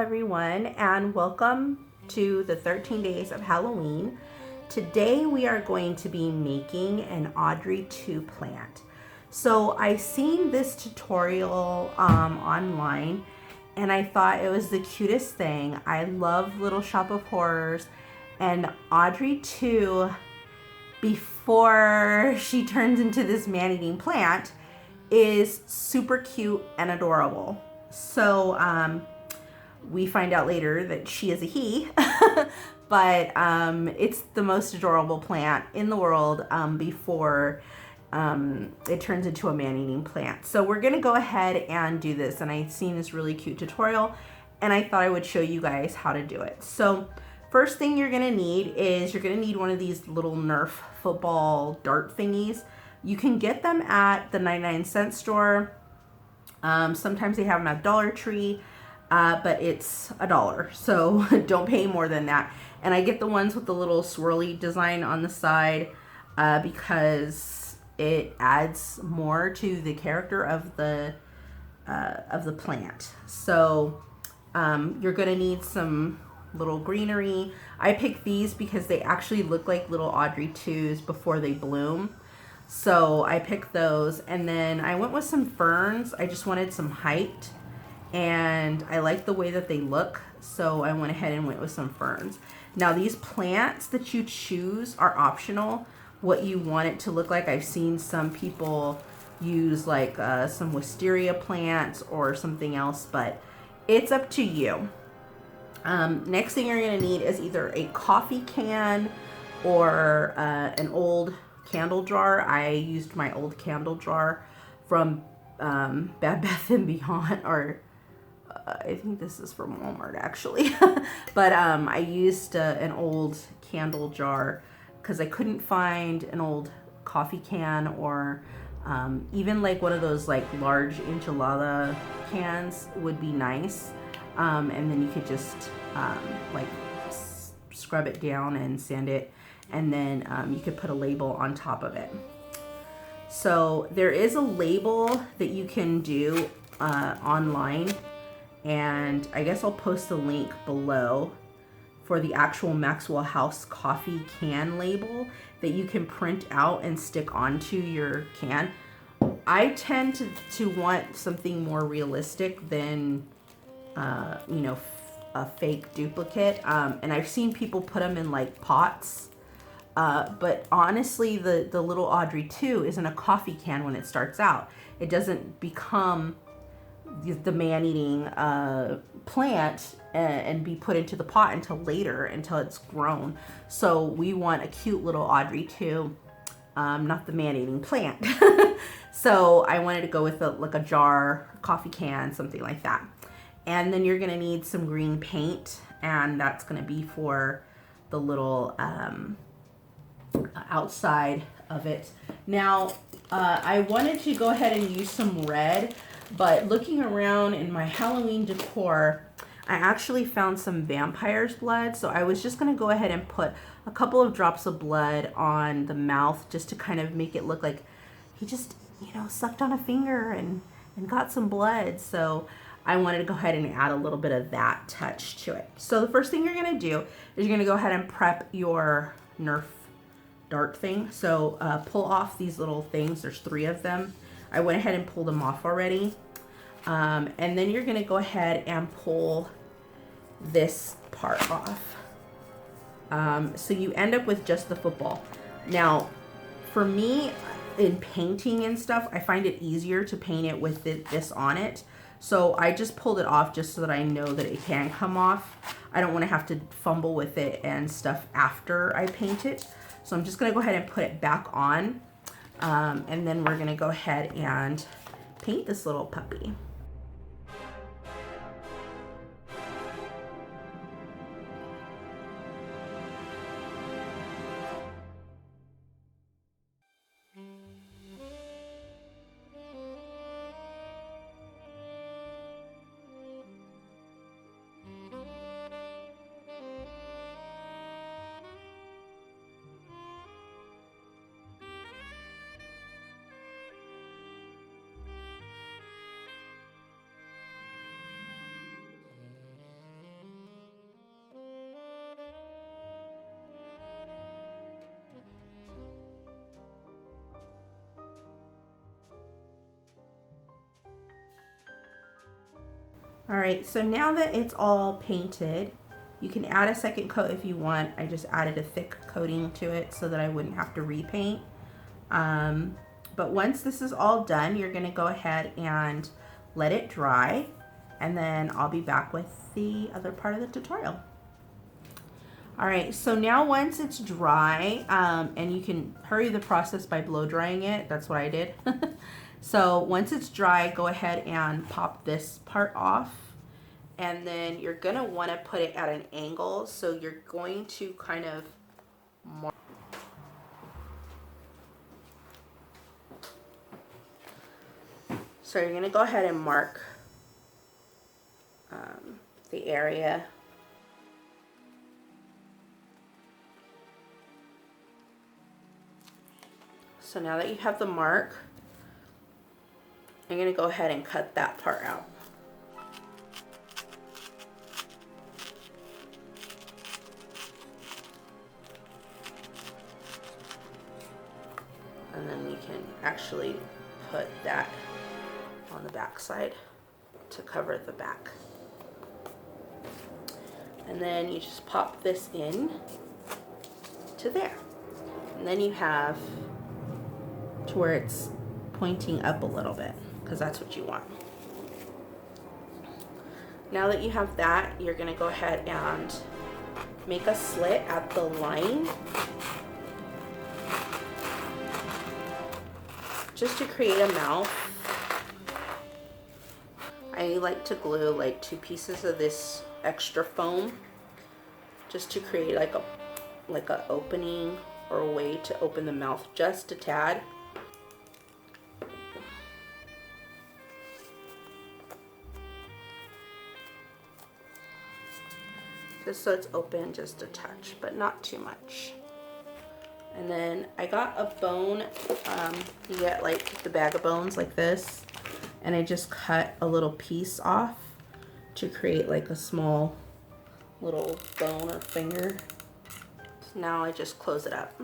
everyone, and welcome to the 13 days of Halloween. Today we are going to be making an Audrey 2 plant. So I seen this tutorial online and I thought it was the cutest thing. I love Little Shop of Horrors, and Audrey 2, before she turns into this man-eating plant, is super cute and adorable. So we find out later that she is a he, but it's the most adorable plant in the world before it turns into a man-eating plant. So we're gonna go ahead and do this, and I've seen this really cute tutorial and I thought I would show you guys how to do it. So first thing you're gonna need is one of these little Nerf football dart thingies. You can get them at the 99-cent store. Sometimes they have them at Dollar Tree, but it's $1, so don't pay more than that. And I get the ones with the little swirly design on the side because it adds more to the character of the plant. So you're gonna need some little greenery. I picked these because they actually look like little Audrey 2s before they bloom. So I picked those, and then I went with some ferns. I just wanted some height, and I like the way that they look, so I went ahead and went with some ferns. Now these plants that you choose are optional, what you want it to look like. I've seen some people use like some wisteria plants or something else, but it's up to you. Next thing you're gonna need is either a coffee can or an old candle jar. I used my old candle jar from Bed Bath & Beyond, or I think this is from Walmart actually. But I used an old candle jar because I couldn't find an old coffee can, or even like one of those like large enchilada cans would be nice. And then you could just like scrub it down and sand it, and then you could put a label on top of it. So there is a label that you can do online, and I guess I'll post a link below for the actual Maxwell House coffee can label that you can print out and stick onto your can. I tend to want something more realistic than you know, a fake duplicate, and I've seen people put them in like pots. But honestly, the little Audrey 2 isn't a coffee can when it starts out. It doesn't become the man-eating plant and be put into the pot until later, until it's grown. So we want a cute little Audrey 2, not the man-eating plant. So I wanted to go with like a jar, coffee can, something like that. And then you're gonna need some green paint, and that's gonna be for the little outside of it. Now, I wanted to go ahead and use some red, but looking around in my Halloween decor, I actually found some vampire's blood. So I was just gonna go ahead and put a couple of drops of blood on the mouth just to kind of make it look like he just, you know, sucked on a finger and got some blood. So I wanted to go ahead and add a little bit of that touch to it. So the first thing you're gonna do is you're gonna go ahead and prep your Nerf dart thing. So pull off these little things. There's 3 of them. I went ahead and pulled them off already. And then you're gonna go ahead and pull this part off. So you end up with just the football. Now, for me, in painting and stuff, I find it easier to paint it with this on it. So I just pulled it off just so that I know that it can come off. I don't want to have to fumble with it and stuff after I paint it. So I'm just going to go ahead and put it back on. And then we're going to go ahead and paint this little puppy. All right, so now that it's all painted, you can add a second coat if you want. I just added a thick coating to it so that I wouldn't have to repaint. But once this is all done, you're gonna go ahead and let it dry, and then I'll be back with the other part of the tutorial. All right, so now once it's dry, and you can hurry the process by blow drying it, that's what I did. So once it's dry, go ahead and pop this part off, and then you're gonna wanna put it at an angle, so you're going to kind of mark. So you're gonna go ahead and mark the area. So now that you have the mark, I'm going to go ahead and cut that part out. And then we can actually put that on the back side to cover the back. And then you just pop this in to there. And then you have to where it's pointing up a little bit, because that's what you want. Now that you have that, you're going to go ahead and make a slit at the line just to create a mouth. I like to glue like 2 pieces of this extra foam just to create like a opening or a way to open the mouth just a tad. Just so it's open just a touch, but not too much. And then I got a bone, you get like the bag of bones like this, and I just cut a little piece off to create like a small little bone or finger. So now I just close it up.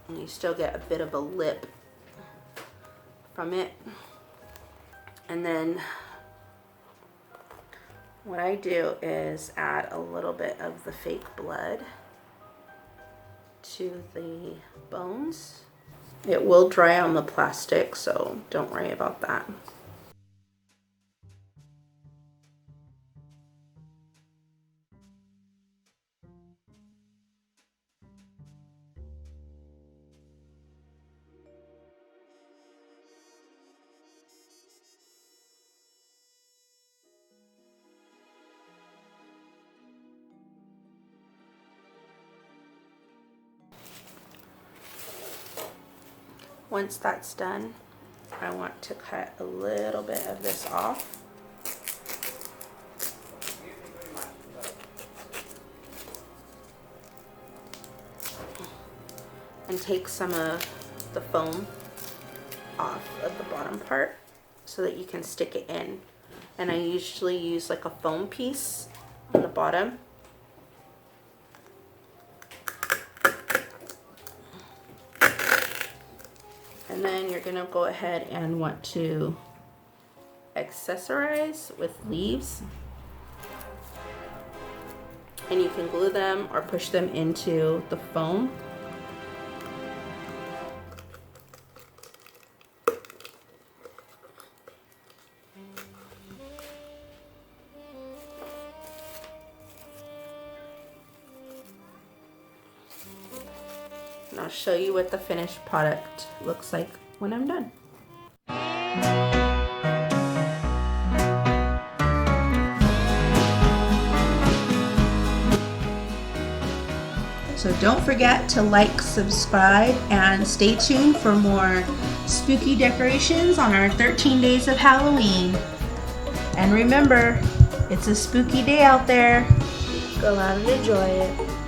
And you still get a bit of a lip from it. And then what I do is add a little bit of the fake blood to the bones. It will dry on the plastic, so don't worry about that. Once that's done, I want to cut a little bit of this off. And take some of the foam off of the bottom part so that you can stick it in. And I usually use like a foam piece on the bottom. And then you're gonna go ahead and want to accessorize with leaves. And you can glue them or push them into the foam. And I'll show you what the finished product looks like when I'm done. So don't forget to like, subscribe, and stay tuned for more spooky decorations on our 13 days of Halloween. And remember, it's a spooky day out there. Go out and enjoy it.